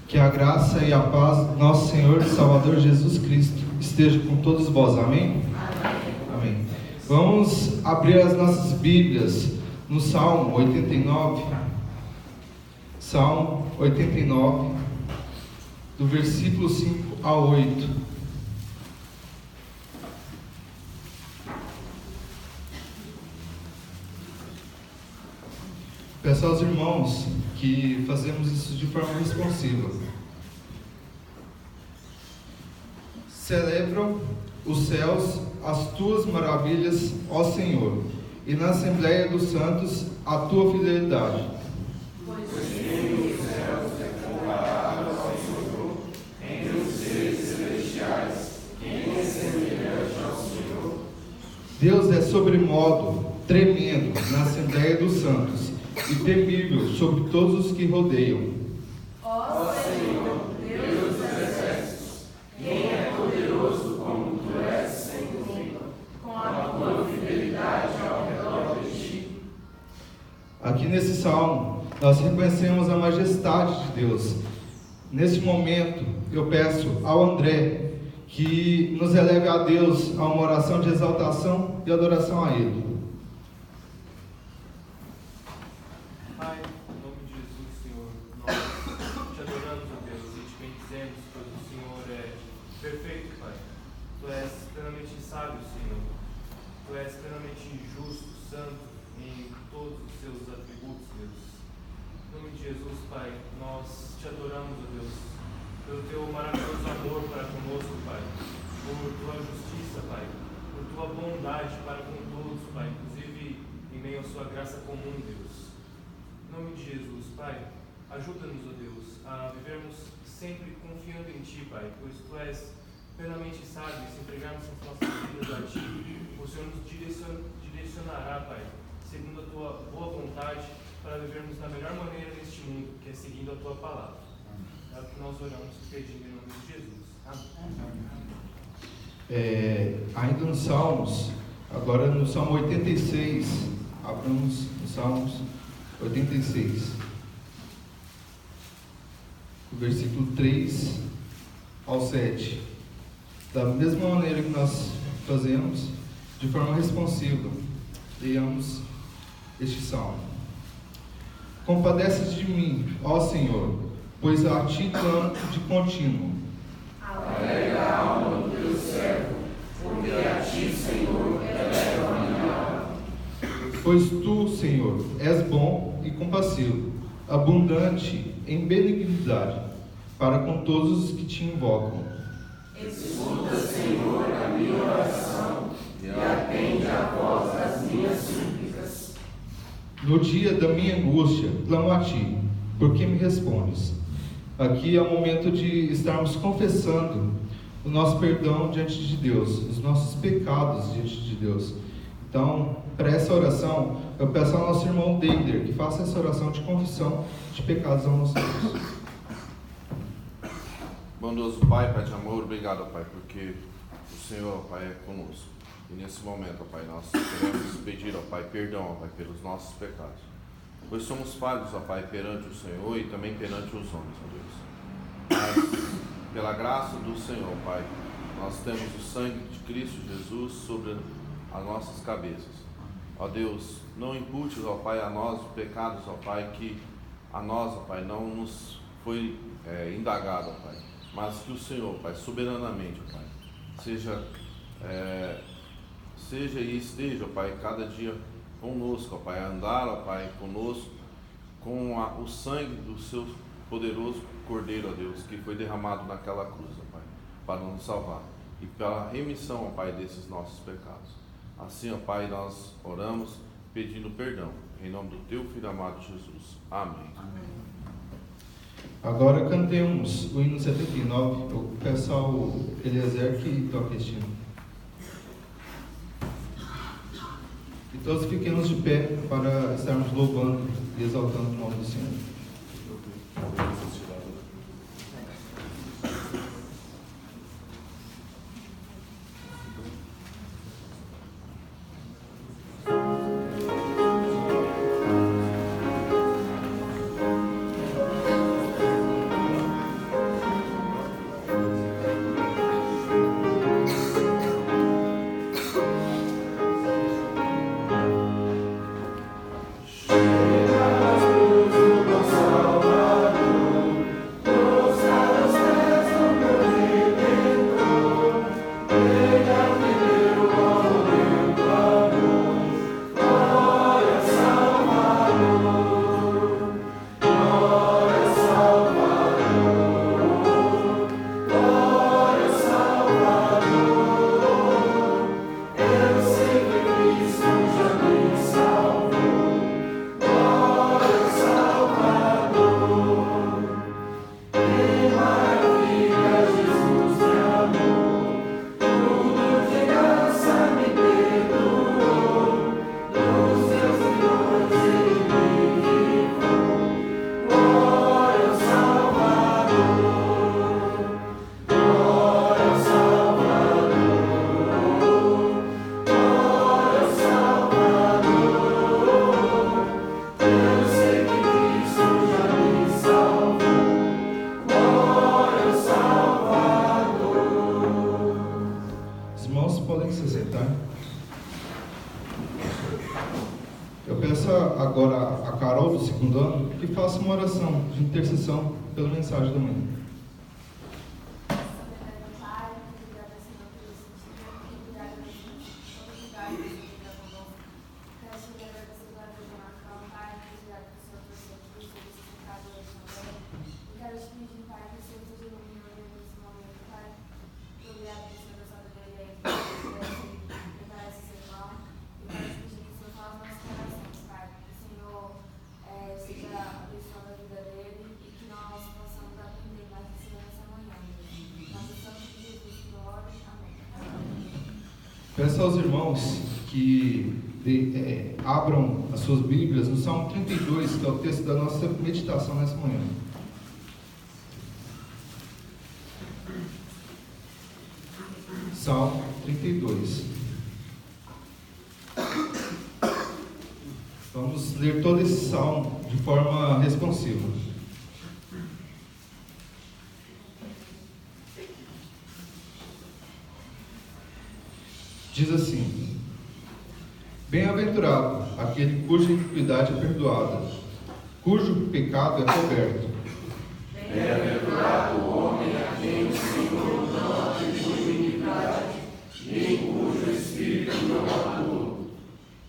Que a graça e a paz do nosso Senhor e Salvador Jesus Cristo esteja com todos vós. Amém? Amém. Vamos abrir as nossas Bíblias no Salmo 89. Salmo 89, do versículo 5 a 8. Peço aos irmãos que fazemos isso de forma responsiva. Celebram os céus as tuas maravilhas, ó Senhor, e na Assembleia dos Santos a tua fidelidade. Pois nem os céus é comparado ao Senhor, entre os seres celestiais, quem é semelhante ao Senhor? Deus é sobremodo tremendo na Assembleia dos Santos e temível sobre todos os que rodeiam. Ó Senhor, Deus dos exércitos, quem é poderoso como tu és, Senhor, com a tua fidelidade ao redor de ti. Aqui nesse salmo, nós reconhecemos a majestade de Deus. Neste momento, eu peço ao André que nos eleve a Deus a uma oração de exaltação e adoração a Ele. Pai, em nome de Jesus, Senhor, nós te adoramos, ó Deus, e te bendizemos, pois o Senhor é perfeito, Pai. Tu és plenamente sábio, Senhor. Tu és plenamente justo, santo em todos os seus atributos, Deus. Em nome de Jesus, Pai, nós te adoramos, ó Deus, pelo teu maravilhoso amor para conosco, Pai, por tua justiça, Pai, por tua bondade para com todos, Pai, inclusive em meio à sua graça comum, Deus. Em nome de Jesus, Pai, ajuda-nos, ó Deus, a vivermos sempre confiando em Ti, Pai, pois Tu és plenamente sábio e se entregarmos as nossas vidas a Ti, o Senhor nos direcionará, Pai, segundo a Tua boa vontade, para vivermos da melhor maneira neste mundo, que é seguindo a Tua palavra. É o que nós oramos pedindo em nome de Jesus. Amém. Ainda nos Salmos, agora no Salmo 86, abramos os Salmos 86, do versículo 3 ao 7. Da mesma maneira que nós fazemos, de forma responsiva, leiamos este salmo. Compadece-te de mim, ó Senhor, pois a ti clamo de contínuo. Alegra a alma do teu servo, porque a ti, Senhor, eleva a minha alma. Pois tu, Senhor, és bom e compassivo, abundante em benignidade, para com todos os que te invocam. Escuta, Senhor, a minha oração e atende a voz das minhas súplicas. No dia da minha angústia, clamo a ti, porque me respondes. Aqui é o momento de estarmos confessando o nosso perdão diante de Deus, os nossos pecados diante de Deus. Então, para essa oração, eu peço ao nosso irmão Deider que faça essa oração de confissão de pecados ao nosso Deus. Bondoso Pai, Pai de amor, obrigado, Pai, porque o Senhor, Pai, é conosco. E nesse momento, Pai, nós queremos pedir, ó Pai, perdão, Pai, pelos nossos pecados. Pois somos falhos, ó Pai, perante o Senhor e também perante os homens, ó Deus. Mas, pela graça do Senhor, Pai, nós temos o sangue de Cristo Jesus sobre as nossas cabeças. Ó Deus, não impute, ó Pai, a nós os pecados, ó Pai, que a nós, ó Pai, não nos foi indagado, ó Pai. Mas que o Senhor, Pai, soberanamente, ó Pai, seja e esteja, ó Pai, cada dia conosco, ó Pai, a andar, ó Pai, conosco, com o sangue do seu poderoso Cordeiro, ó Deus, que foi derramado naquela cruz, ó Pai, para nos salvar, e pela remissão, ó Pai, desses nossos pecados. Assim, ó Pai, nós oramos pedindo perdão, em nome do Teu Filho amado Jesus. Amém. Amém. Agora cantemos o hino 79. Eu peço ao Eliezer que toque este hino. E todos fiquemos de pé para estarmos louvando e exaltando o nome do Senhor. segundo ano, que faça uma oração de intercessão pela mensagem da manhã. Peço aos irmãos que abram as suas Bíblias no Salmo 32, que é o texto da nossa meditação nessa manhã. Salmo 32. Vamos ler todo esse salmo de forma responsiva. Diz assim: Bem-aventurado aquele cuja iniquidade é perdoada, cujo pecado é coberto. Bem-aventurado o homem a quem o Senhor não atribui iniquidade, nem cujo espírito não atua.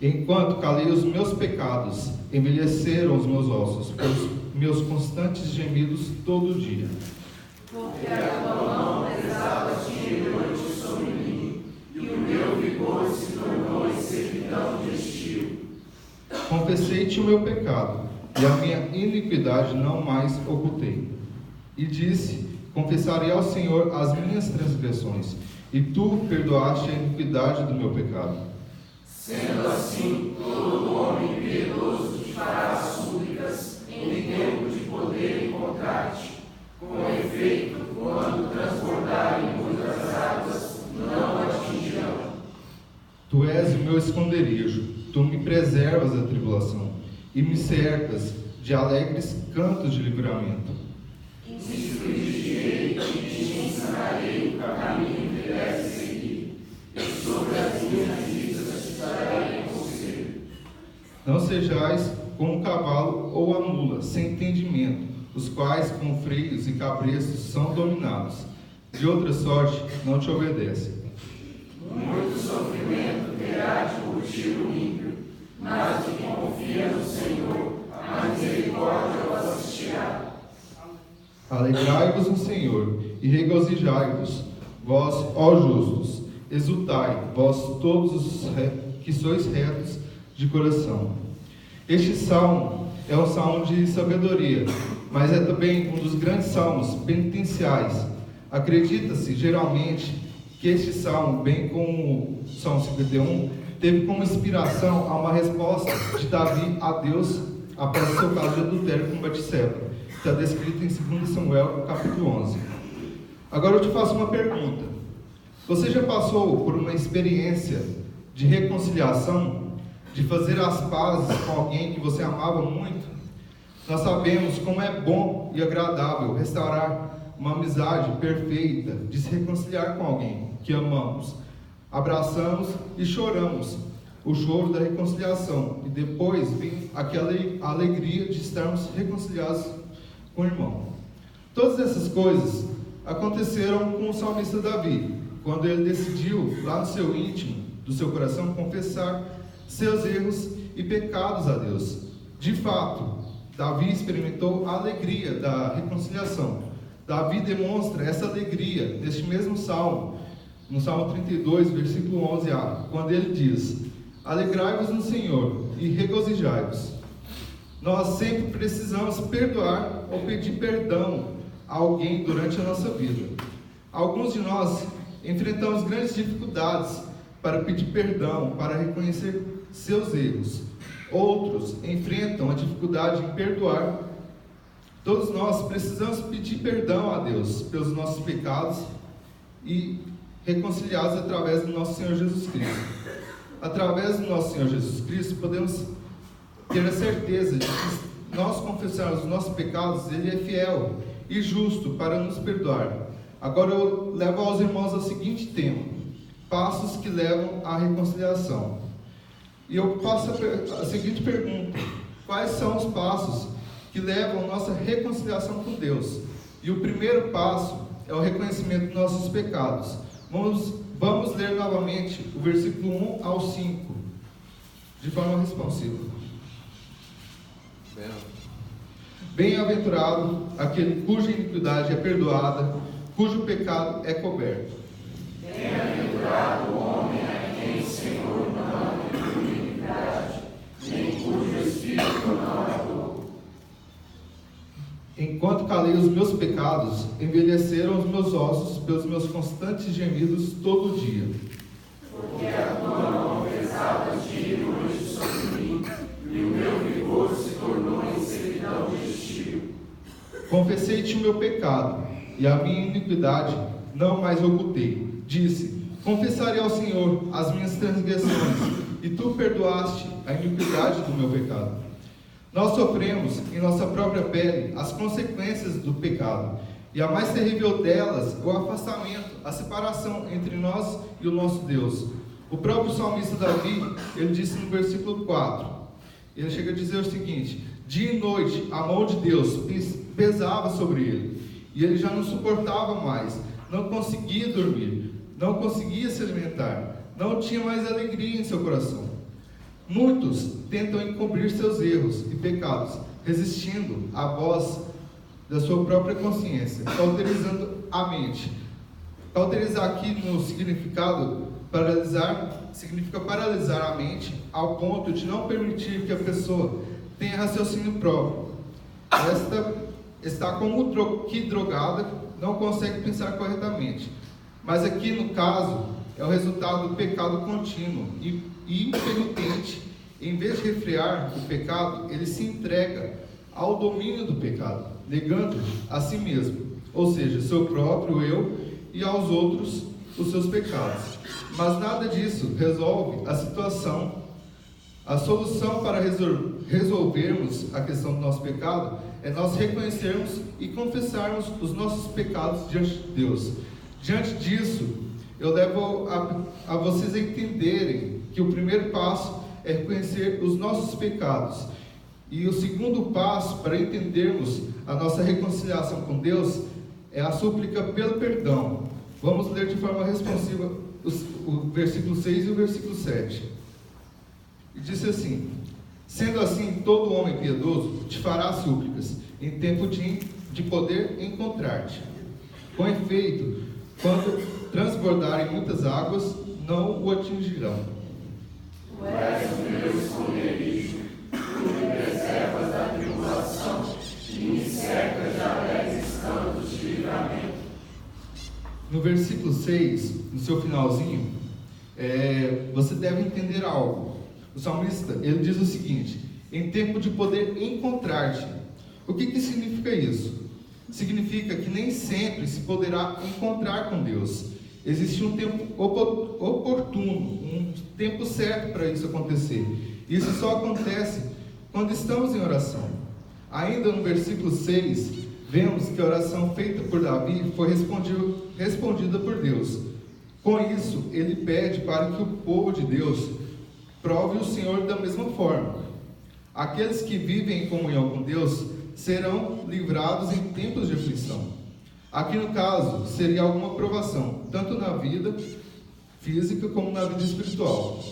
Enquanto calei os meus pecados, envelheceram os meus ossos, pelos meus constantes gemidos todo dia. Porque a tua mão pesava dia e noite sobre mim, e o meu vigor se tornou em servidão de estio. Confessei-te o meu pecado, e a minha iniquidade não mais ocultei. E disse: Confessarei ao Senhor as minhas transgressões, e tu perdoaste a iniquidade do meu pecado. Sendo assim, todo homem piedoso te fará súplicas em tempo de poder encontrar-te. Com efeito, quando transbordarem muitas águas, não atingirão. Tu és o meu esconderijo, tu me preservas da tribulação, e me cercas de alegres cantos de livramento. Instruirei e te ensinarei o caminho que deves seguir, e sobre as minhas vistas te darei conselho. Não sejais como um cavalo ou a mula, sem entendimento, os quais com freios e cabrestos são dominados. De outra sorte não te obedecem. Muito sofrimento terá de curtir o ímpio, mas o que confia no Senhor, a misericórdia o assistirá. Alegrai-vos no Senhor e regozijai-vos, vós, ó justos, exultai, vós todos os que sois retos de coração. Este salmo é um salmo de sabedoria, mas é também um dos grandes salmos penitenciais. Acredita-se geralmente que este salmo, bem como o Salmo 51, teve como inspiração a uma resposta de Davi a Deus após o seu caso de adultério com Batseba. Está descrito em 2 Samuel, capítulo 11. Agora eu te faço uma pergunta. Você já passou por uma experiência de reconciliação, de fazer as pazes com alguém que você amava muito? Nós sabemos como é bom e agradável restaurar uma amizade perfeita, de se reconciliar com alguém que amamos. Abraçamos e choramos o choro da reconciliação, e depois vem aquela alegria de estarmos reconciliados com o irmão. Todas essas coisas aconteceram com o salmista Davi, quando ele decidiu, lá no seu íntimo, do seu coração, confessar seus erros e pecados a Deus. De fato, Davi experimentou a alegria da reconciliação. Davi demonstra essa alegria neste mesmo salmo, no Salmo 32, versículo 11a, quando ele diz: Alegrai-vos no Senhor e regozijai-vos. Nós sempre precisamos perdoar ou pedir perdão a alguém durante a nossa vida. Alguns de nós enfrentamos grandes dificuldades para pedir perdão, para reconhecer seus erros. Outros enfrentam a dificuldade em perdoar. Todos nós precisamos pedir perdão a Deus pelos nossos pecados e reconciliados através do nosso Senhor Jesus Cristo. Através do nosso Senhor Jesus Cristo, podemos ter a certeza de que nós confessarmos os nossos pecados, Ele é fiel e justo para nos perdoar. Agora eu levo aos irmãos o seguinte tema: passos que levam à reconciliação. E eu faço a seguinte pergunta: quais são os passos que levam a nossa reconciliação com Deus. E o primeiro passo é o reconhecimento dos nossos pecados. Vamos ler novamente o versículo 1 ao 5, de forma responsiva. Bem-aventurado aquele cuja iniquidade é perdoada, cujo pecado é coberto. Bem-aventurado o homem a quem o Senhor não perdoa iniquidade, nem cujo espírito não abalou. Enquanto calei os meus pecados, envelheceram os meus ossos pelos meus constantes gemidos todo o dia. Porque a tua mão pesada tira hoje sobre mim, e o meu vigor se tornou em servidão de estio. Confessei-te o meu pecado, e a minha iniquidade não mais ocultei. Disse: confessarei ao Senhor as minhas transgressões, e tu perdoaste a iniquidade do meu pecado. Nós sofremos em nossa própria pele as consequências do pecado, e a mais terrível delas é o afastamento, a separação entre nós e o nosso Deus. O próprio salmista Davi, ele disse no versículo 4, ele chega a dizer o seguinte: dia e noite a mão de Deus pesava sobre ele, e ele já não suportava mais, não conseguia dormir, não conseguia se alimentar, não tinha mais alegria em seu coração. Muitos tentam encobrir seus erros e pecados, resistindo à voz da sua própria consciência, cauterizando a mente. Cauterizar aqui no significado, significa paralisar a mente ao ponto de não permitir que a pessoa tenha raciocínio próprio. Esta está como que drogada, não consegue pensar corretamente. Mas aqui no caso, é o resultado do pecado contínuo e impenitente. Em vez de refrear o pecado, ele se entrega ao domínio do pecado, negando a si mesmo, ou seja, seu próprio eu, e aos outros os seus pecados. Mas nada disso resolve a situação. A solução para resolvermos a questão do nosso pecado é nós reconhecermos e confessarmos os nossos pecados diante de Deus. Diante disso, eu levo a vocês a entenderem que o primeiro passo é reconhecer os nossos pecados. E o segundo passo para entendermos a nossa reconciliação com Deus é a súplica pelo perdão. Vamos ler de forma responsiva o versículo 6 e o versículo 7. E disse assim: sendo assim, todo homem piedoso te fará súplicas, em tempo de poder encontrar-te. Com efeito, quando transbordarem muitas águas, não o atingirão. Tu és o meu esconderijo, tu me preservas da tribulação, e me cercas de alegres cantos de livramento. No versículo 6, no seu finalzinho, você deve entender algo. O salmista, ele diz o seguinte: em tempo de poder encontrar-te. O que significa isso? Significa que nem sempre se poderá encontrar com Deus. Existe um tempo oportuno, um tempo certo para isso acontecer. Isso só acontece quando estamos em oração. Ainda no versículo 6, vemos que a oração feita por Davi foi respondida por Deus. Com isso, ele pede para que o povo de Deus prove o Senhor da mesma forma. Aqueles que vivem em comunhão com Deus serão livrados em tempos de aflição. Aqui no caso, seria alguma provação, tanto na vida física como na vida espiritual.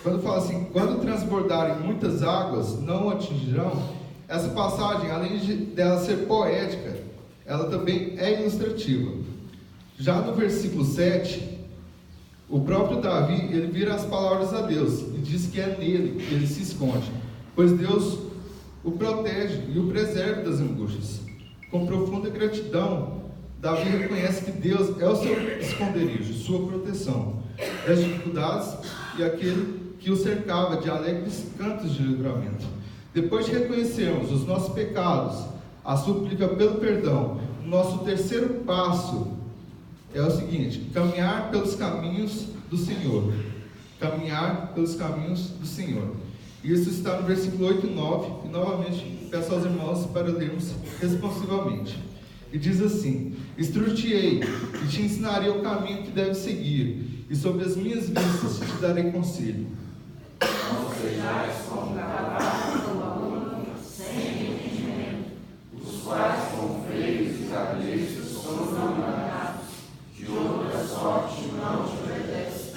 Quando fala assim, quando transbordarem muitas águas, não atingirão, essa passagem, além dela ser poética, ela também é ilustrativa. Já no versículo 7, o próprio Davi, ele vira as palavras a Deus e diz que é nele que ele se esconde, pois Deus o protege e o preserva das angústias. Com profunda gratidão, Davi reconhece que Deus é o seu esconderijo, sua proteção das dificuldades e aquele que o cercava de alegres cantos de livramento. Depois de reconhecermos os nossos pecados, a súplica pelo perdão, o nosso terceiro passo é o seguinte: caminhar pelos caminhos do Senhor. Caminhar pelos caminhos do Senhor. Isso está no versículo 8 e 9, e novamente peço aos irmãos para lermos responsivamente. E diz assim: instruir-te-ei e te ensinarei o caminho que deves seguir, e sobre as minhas vistas te darei conselho. Não sejais como cavalos do mundo, sem entendimento, os quais com freios e cabeças são dominados, de outra sorte não te obedecem.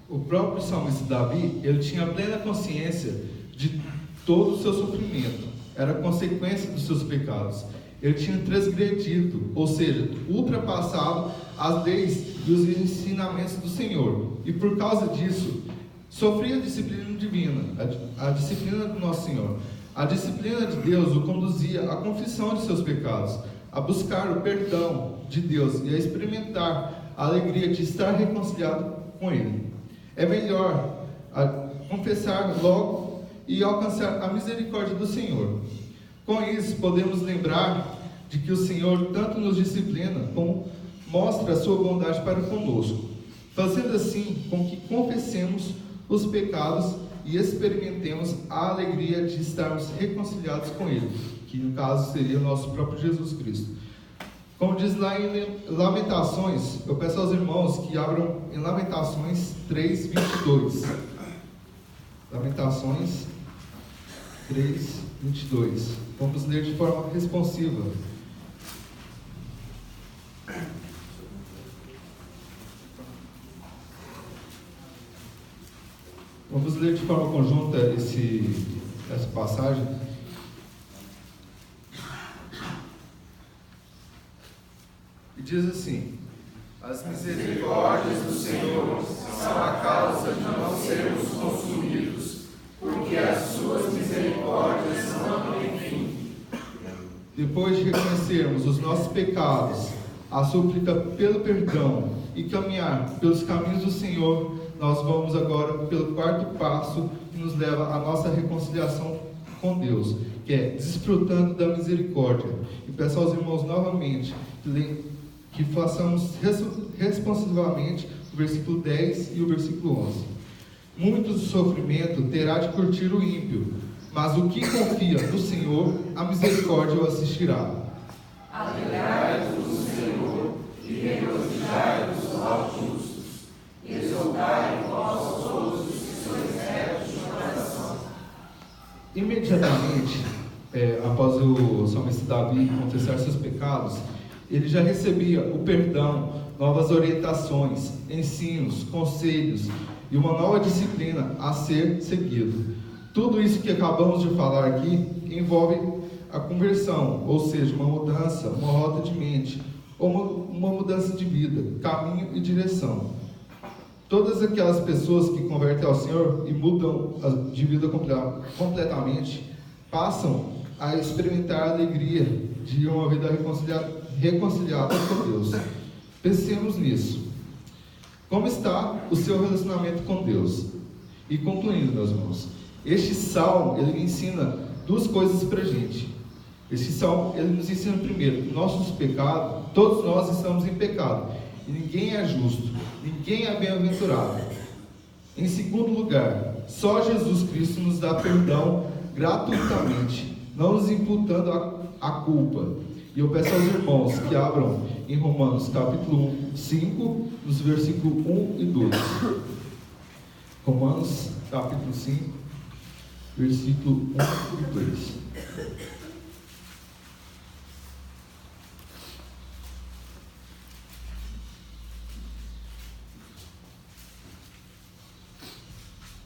O próprio salmista Davi, ele tinha plena consciência de todo o seu sofrimento, era consequência dos seus pecados. Ele tinha transgredido, ou seja, ultrapassado as leis e os ensinamentos do Senhor, e por causa disso, sofria a disciplina divina, a disciplina do nosso Senhor. A disciplina de Deus o conduzia à confissão de seus pecados, a buscar o perdão de Deus e a experimentar a alegria de estar reconciliado com Ele. É melhor confessar logo e alcançar a misericórdia do Senhor. Com isso, podemos lembrar de que o Senhor tanto nos disciplina como mostra a sua bondade para conosco, fazendo assim com que confessemos os pecados e experimentemos a alegria de estarmos reconciliados com Ele, que no caso seria o nosso próprio Jesus Cristo. Como diz lá em Lamentações, eu peço aos irmãos que abram em Lamentações 3:22. Lamentações 3:22. Vamos ler de forma responsiva. Vamos ler de forma conjunta essa passagem. E diz assim: as misericórdias do Senhor são a causa de não sermos consumidos, porque as suas misericórdias não têm fim. Depois de reconhecermos os nossos pecados, a súplica pelo perdão e caminhar pelos caminhos do Senhor, nós vamos agora pelo quarto passo que nos leva à nossa reconciliação com Deus, que é desfrutando da misericórdia. E peço aos irmãos novamente que façamos responsivamente o versículo 10 e o versículo 11. Muito sofrimento terá de curtir o ímpio, mas o que confia no Senhor, a misericórdia o assistirá. Alegrai-vos no Senhor e regozijai-vos aos justos. Exultai vós todos os seus retos de coração. Imediatamente, após o salmista Davi confessar seus pecados, ele já recebia o perdão, novas orientações, ensinos, conselhos e uma nova disciplina a ser seguido. Tudo isso que acabamos de falar aqui envolve a conversão, ou seja, uma mudança, uma rota de mente, ou uma mudança de vida, caminho e direção. Todas aquelas pessoas que convertem ao Senhor e mudam de vida completamente, passam a experimentar a alegria de uma vida reconciliada com Deus. Pensemos nisso. Como está o seu relacionamento com Deus? E concluindo, meus irmãos, este salmo, ele ensina duas coisas para a gente. Este salmo, ele nos ensina primeiro, nossos pecados, todos nós estamos em pecado, e ninguém é justo, ninguém é bem-aventurado. Em segundo lugar, só Jesus Cristo nos dá perdão gratuitamente, não nos imputando a culpa. E eu peço aos irmãos que abram em Romanos capítulo 5, nos versículos 1 e 2. Romanos capítulo 5, versículo 1 e 2.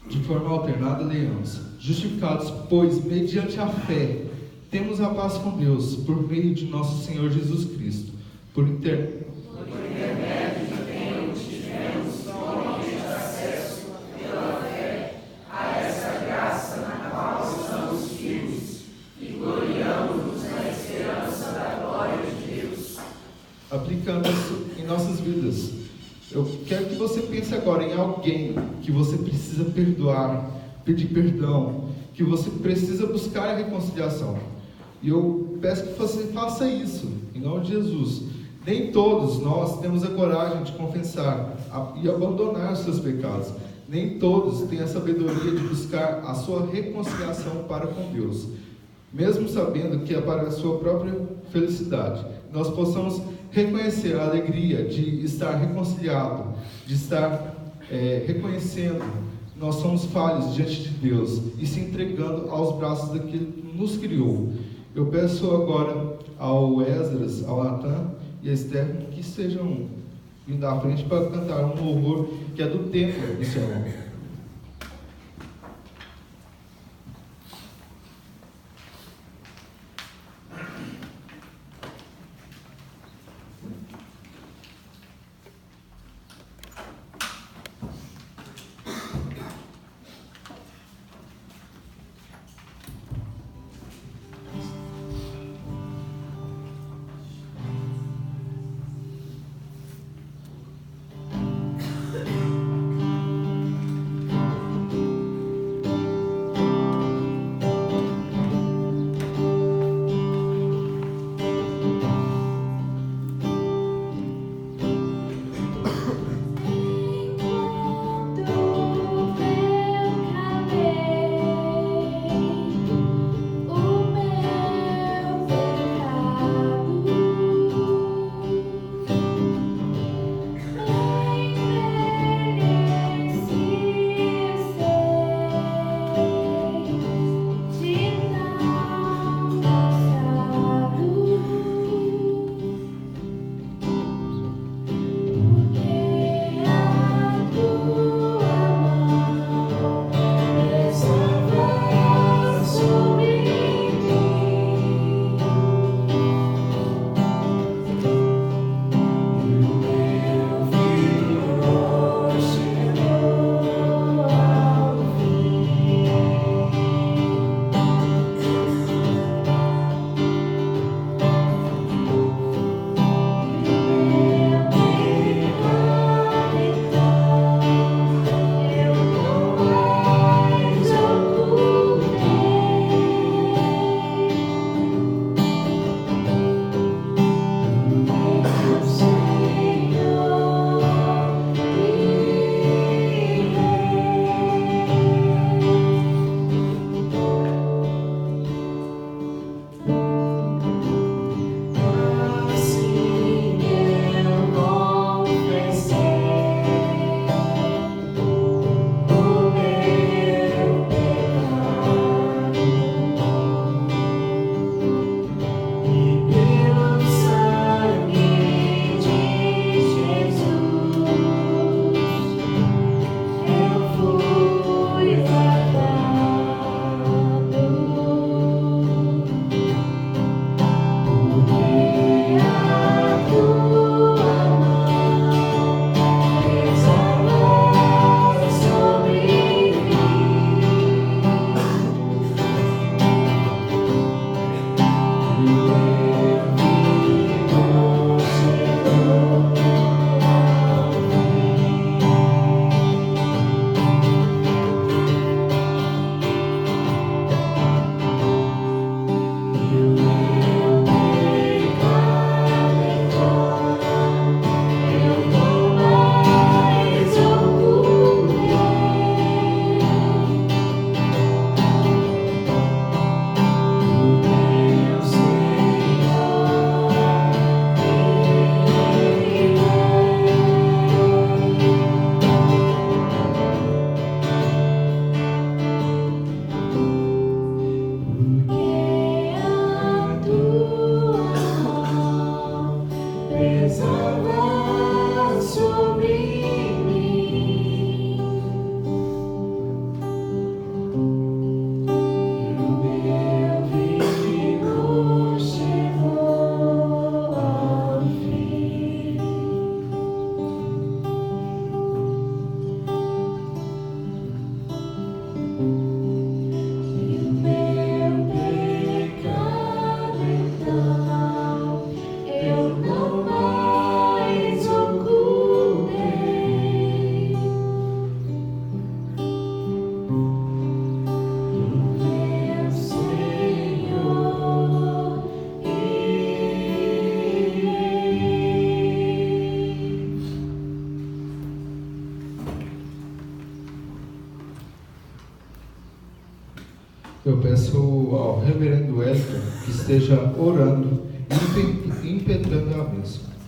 De forma alternada, leiamos: justificados, pois, mediante a fé, temos a paz com Deus, por meio de nosso Senhor Jesus Cristo, por intermédio de quem obtivemos totalmente acesso pela fé a essa graça na qual estamos firmes e gloriamos-nos na esperança da glória de Deus. Aplicando isso em nossas vidas, eu quero que você pense agora em alguém que você precisa perdoar, pedir perdão, que você precisa buscar a reconciliação. E eu peço que você faça isso, em nome de Jesus. Nem todos nós temos a coragem de confessar e abandonar os seus pecados. Nem todos têm a sabedoria de buscar a sua reconciliação para com Deus, mesmo sabendo que é para a sua própria felicidade. Nós possamos reconhecer a alegria de estar reconciliado, de estar reconhecendo nós somos falhos diante de Deus e se entregando aos braços daquele que nos criou. Eu peço agora ao Esdras, ao Natan e a Esther que sejam vindo à frente para cantar um louvor que é do tempo do Senhor. Eu peço ao reverendo Elton que esteja orando e impetrando a bênção.